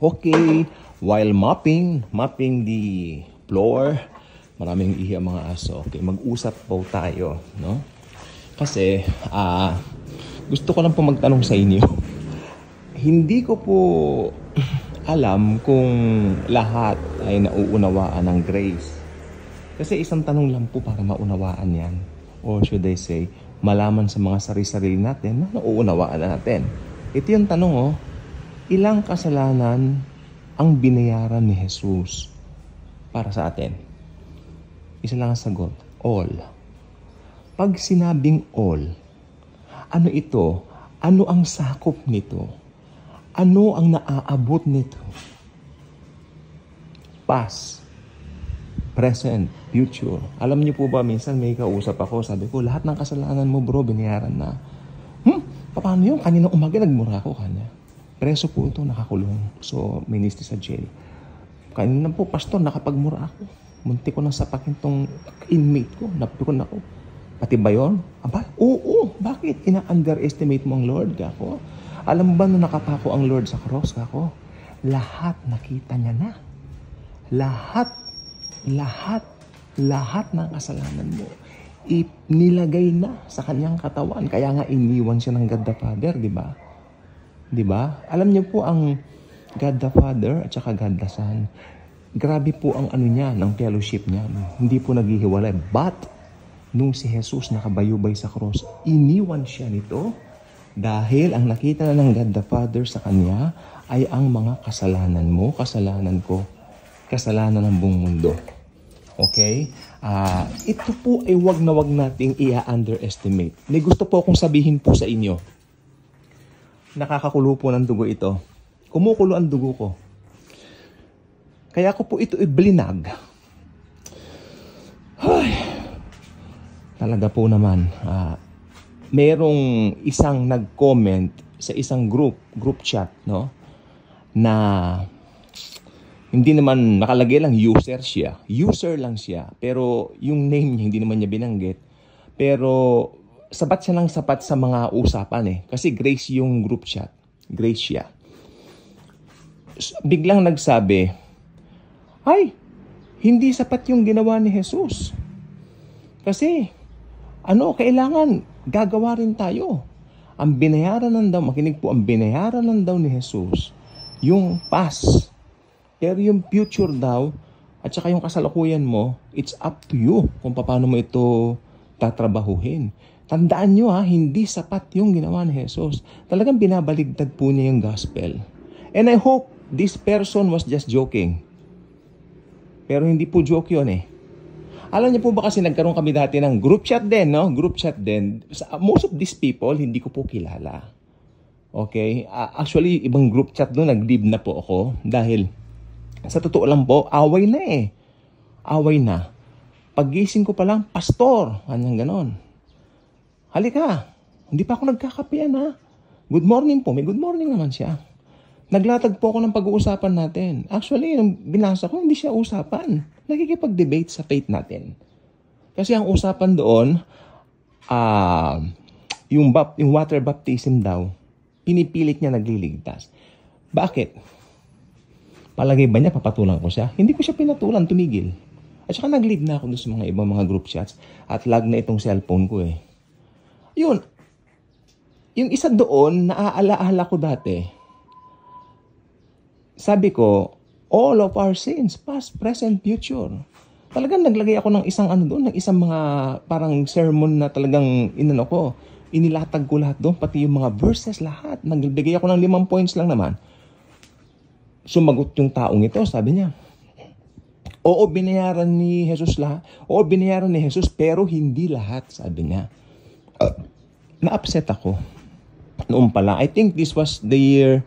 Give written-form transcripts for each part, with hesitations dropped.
Okay, while mopping the floor, maraming ihi ang mga aso. Okay, mag-usap po tayo, no? Kasi, gusto ko lang po magtanong sa inyo. Hindi ko po alam kung lahat ay nauunawaan ng grace. Kasi isang tanong lang po para maunawaan yan. Or should I say, malaman sa mga sarili-sarili natin na nauunawaan natin. Ito yung tanong, ilang kasalanan ang binayaran ni Jesus para sa atin? Isa lang ang sagot, all. Pag sinabing all, ano ito? Ano ang sakop nito? Ano ang naaabot nito? Past, present, future. Alam niyo po ba, minsan may kausap ako, sabi ko, lahat ng kasalanan mo bro, binayaran na. Paano yun? Kanina umaga nagmura ako kanya. Preso po ito, nakakulong. So, ministry sa jail. Kanina po, pastor, nakapagmura ako. Munti ko nang sapakin tong inmate ko. Napikon ako. Pati ba yun? Aba, oo. Bakit? Ina-underestimate mo ang Lord, kako? Alam mo ba nung nakapako ang Lord sa cross, kako? Lahat nakita niya na. Lahat ng kasalanan mo nilagay na sa kanyang katawan. Kaya nga iniwan siya ng God the Father, di ba? Di ba? Alam niyo po ang God the Father at saka God the Son. Grabe po ang ano niya, ng fellowship niya. Hindi po naghihiwalay. But, nung si Jesus nakabayubay sa cross, iniwan siya nito dahil ang nakita na ng God the Father sa kanya ay ang mga kasalanan mo, kasalanan ko, kasalanan ng buong mundo. Okay? Ito po ay wag na wag nating i-underestimate. May gusto po akong sabihin po sa inyo. Nakakakulo po ng dugo ito. Kumukulo ang dugo ko. Kaya ko po ito iblinag. Ay, talaga po naman. Merong isang nag-comment sa isang group chat, no? Na hindi naman nakalagay lang user siya. User lang siya. Pero yung name niya, hindi naman niya binanggit. Pero sapat siya lang sapat sa mga usapan eh. Kasi Grace yung group chat. Grace siya. Biglang nagsabi, ay, hindi sapat yung ginawa ni Jesus. Kasi, kailangan gagawa rin tayo. Ang binayaran ng daw, makinig po, ang binayaran ng daw ni Jesus, yung past. Pero yung future daw, at saka yung kasalukuyan mo, it's up to you kung paano mo ito tatrabahuhin. Tandaan nyo hindi sapat yung ginawa ni Jesus. Talagang binabaligtad po niya yung gospel. And I hope this person was just joking. Pero hindi po joke yun eh. Alam niyo po ba kasi nagkaroon kami dati ng group chat din, no? Group chat din. Most of these people, hindi ko po kilala. Okay? Actually, ibang group chat doon, nag-leave na po ako. Dahil, sa totoo lang po, away na eh. Away na. Paggising ko pa lang, pastor. Kanyang ganon. Halika. Hindi pa ako nagkakapian Good morning po. May good morning naman siya. Naglatag po ako ng pag-uusapan natin. Actually, nung binasa ko, hindi siya usapan. Nakikipag-debate sa faith natin. Kasi ang usapan doon, yung water baptism daw, pinipilit niya nagliligtas. Bakit? Palagay ba niya papatulan ko siya? Hindi ko siya pinatulan, tumigil. At saka nag-leave na ako doon sa mga ibang mga group chats at lag na itong cellphone ko eh. Yun. Yung isa doon, naaalaala ko dati. Sabi ko, all of our sins, past, present, future. Talagang naglagay ako ng isang ng isang mga parang sermon na talagang inilatag ko lahat doon, pati yung mga verses lahat. Nagbigay ako ng 5 points lang naman. Sumagot yung taong ito, sabi niya, oo, binayaran ni Jesus lahat. Oo, binayaran ni Jesus, pero hindi lahat, sabi niya. Na-upset ako. Noon pala, I think this was the year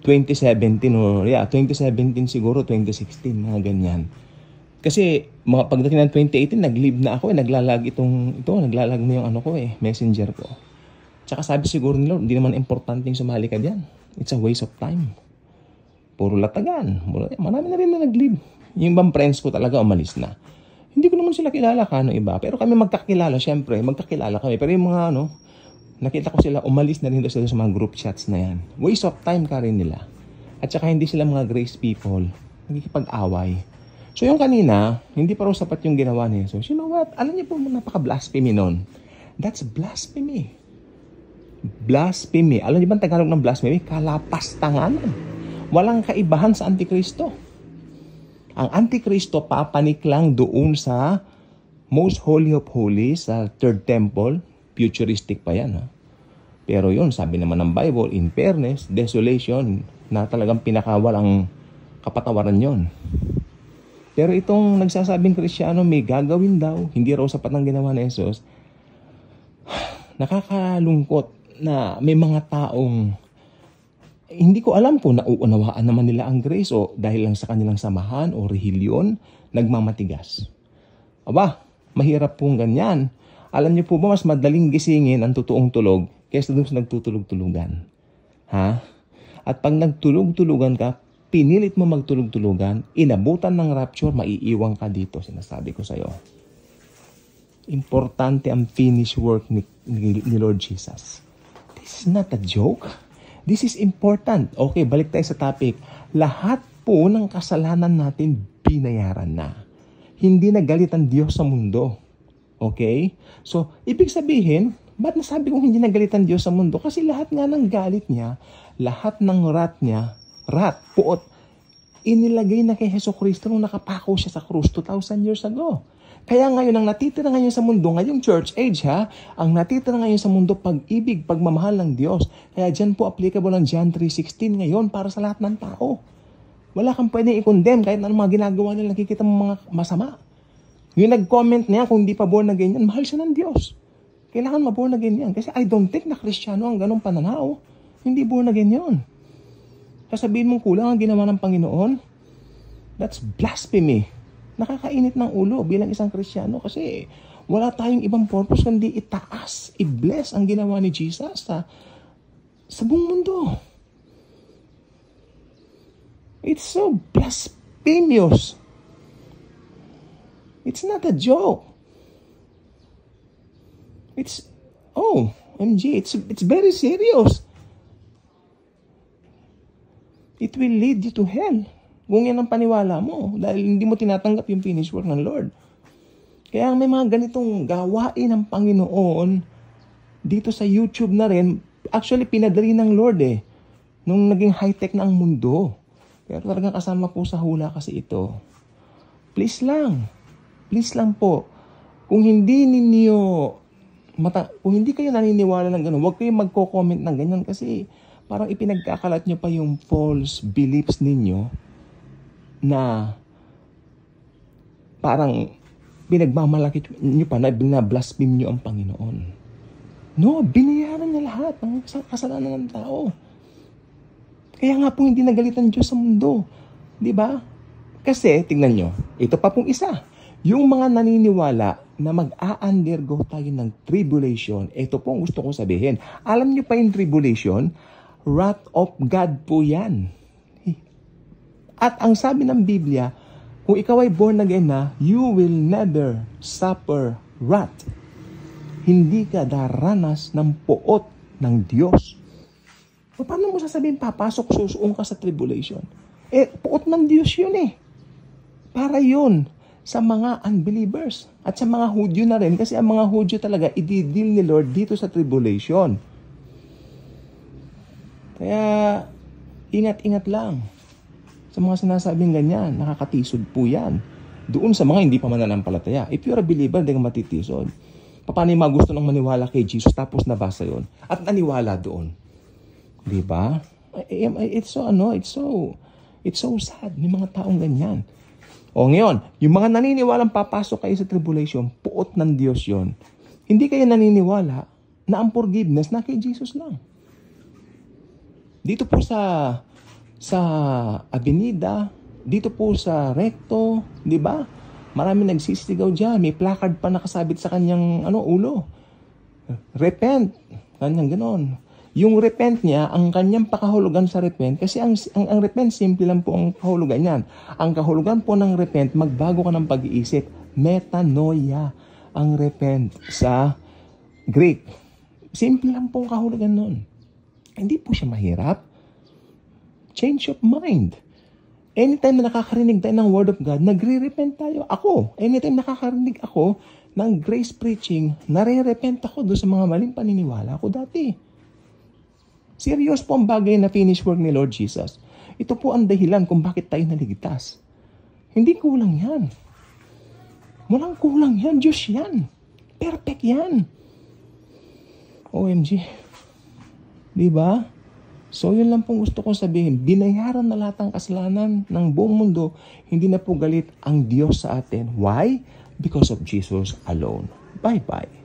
2017 or 2017 siguro, 2016, mga ganyan. Kasi pagdating ng 2018, nag-leave na ako naglalag naglalag na yung messenger ko. Tsaka sabi siguro nila, hindi naman importanteng sumali ka diyan. It's a waste of time. Puro latagan. Marami na rin na nag-leave. Yung ibang friends ko talaga umalis na. Hindi ko naman sila kilala iba. Pero kami magkakilala, syempre. Magkakilala kami. Pero yung mga nakita ko sila, umalis na rin sila sa mga group chats na yan. Waste of time ka rin nila. At saka hindi sila mga grace people. Nagkikipag-away. So yung kanina, hindi pa raw sapat yung ginawa ni Jesus. You know what? Alam niyo po, napaka-blasphemy nun. That's blasphemy. Blasphemy. Alam niyo ba ang Tagalog ng blasphemy? Kalapastanganan. Walang kaibahan sa Antikristo. Ang Antikristo, papanik lang doon sa Most Holy of Holies, sa Third Temple. Futuristic pa yan. Ha? Pero yun, sabi naman ng Bible, in fairness, desolation, na talagang pinakawalang kapatawaran yon. Pero itong nagsasabing Kristiyano may gagawin daw, hindi raw sapat ng ginawa ni Jesus, nakakalungkot na may mga taong hindi ko alam kung nauunawaan naman nila ang grace o dahil lang sa kanilang samahan o rehilyon, nagmamatigas. Aba, mahirap pong ganyan. Alam niyo po ba mas madaling gisingin ang totoong tulog kaysa doon sa nagtutulog-tulugan? Ha? At pag nagtulog-tulugan ka, pinilit mo magtulog-tulugan, inabutan ng rapture, maiiwang ka dito, sinasabi ko sa'yo. Importante ang finished work ni Lord Jesus. This is not a joke. This is important. Okay, balik tayo sa topic. Lahat po ng kasalanan natin binayaran na. Hindi nagalit ang Diyos sa mundo. Okay? So, ibig sabihin, ba't nasabi kong hindi nagalit ang Diyos sa mundo? Kasi lahat nga ng galit niya, lahat ng puot, inilagay na kay Jesucristo nung nakapako siya sa krus 2,000 years ago. Kaya ngayon, ang natitira ngayon sa mundo, ngayong church age ang natitira ngayon sa mundo, pag-ibig, pagmamahal ng Diyos. Kaya dyan po applicable ang John 3:16 ngayon para sa lahat ng tao. Wala kang pwedeng i-condemn kahit anong mga ginagawa nila, nakikita mo mga masama. Yung nag-comment niya, kung hindi pa born again yan, mahal siya ng Diyos. Kailangan ma-born again yan. Kasi I don't think na Kristiyano ang ganong pananaw. Hindi born again yun. Sasabihin mong kulang ang ginawa ng Panginoon, that's blasphemy. Nakakainit ng ulo bilang isang Kristiyano kasi wala tayong ibang purpose kundi itaas, i-bless ang ginawa ni Jesus sa buong mundo. It's so blasphemous. It's not a joke. OMG, it's very serious. It will lead you to hell. Kung yan ang paniwala mo, dahil hindi mo tinatanggap yung finished work ng Lord. Kaya may mga ganitong gawain ng Panginoon dito sa YouTube na rin. Actually, pinadali ng Lord nung naging high-tech na ang mundo. Pero talagang kasama po sa hula kasi ito. Please lang po, kung hindi kayo naniniwala ng gano'n, huwag kayong magko-comment ng ganyan kasi parang ipinagkakalat nyo pa yung false beliefs ninyo na parang pinagmamalaki nyo pa na binablaspheme nyo ang Panginoon. No, binayaran niya lahat ng kasalanan ng tao. Kaya nga po hindi nagalitan Diyos sa mundo. Di ba? Kasi, tingnan nyo, ito pa pong isa. Yung mga naniniwala na mag-a-undergo tayo ng tribulation, ito po ang gusto kong sabihin. Alam nyo pa yung tribulation? Wrath of God po yan. At ang sabi ng Biblia, kung ikaw ay born again na, you will never suffer wrath. Hindi ka daranas ng puot ng Diyos. O paano mo sasabihin, papasok, susuong ka sa tribulation? Puot ng Diyos yun Para yun sa mga unbelievers. At sa mga Hudyo na rin, kasi ang mga Hudyo talaga, i-deal ni Lord dito sa tribulation. Kaya, ingat-ingat lang. Sa mga sinasabing ganyan, nakakatisod po yan. Doon sa mga hindi pa mananampalataya. If you're a believer, hindi ka matitisod. Paano yung mga gusto nang maniwala kay Jesus tapos nabasa yon at naniwala doon? Diba? It's so sad. May mga taong ganyan. O ngayon, yung mga naniniwalang papasok kayo sa tribulation, puot ng Diyos yon. Hindi kayo naniniwala na ang forgiveness na kay Jesus lang. Dito po sa Avenida, dito po sa Recto, di ba? Marami nagsisigaw diyan, may placard pa nakasabit sa kanyang ulo. Repent, kanyang ganon. Yung repent niya, ang kanyang pakahulugan sa repent, kasi ang repent, simple lang po ang kahulugan niyan. Ang kahulugan po ng repent, magbago ka ng pag-iisip. Metanoia, ang repent sa Greek. Simple lang po ang kahulugan nun. Hindi po siya mahirap. change of mind. Anytime na nakakarinig tayo ng Word of God, nagre-repent tayo. Ako, anytime nakakarinig ako ng grace preaching, nare-repent ako doon sa mga maling paniniwala ko dati. Serious po ang bagay na finish work ni Lord Jesus. Ito po ang dahilan kung bakit tayo naligtas. Hindi kulang yan. Walang kulang yan. Diyos yan. Perfect yan. OMG. Diba? So, yun lang pong gusto kong sabihin. Binayaran na lahat ng kasalanan ng buong mundo. Hindi na po galit ang Diyos sa atin. Why? Because of Jesus alone. Bye-bye.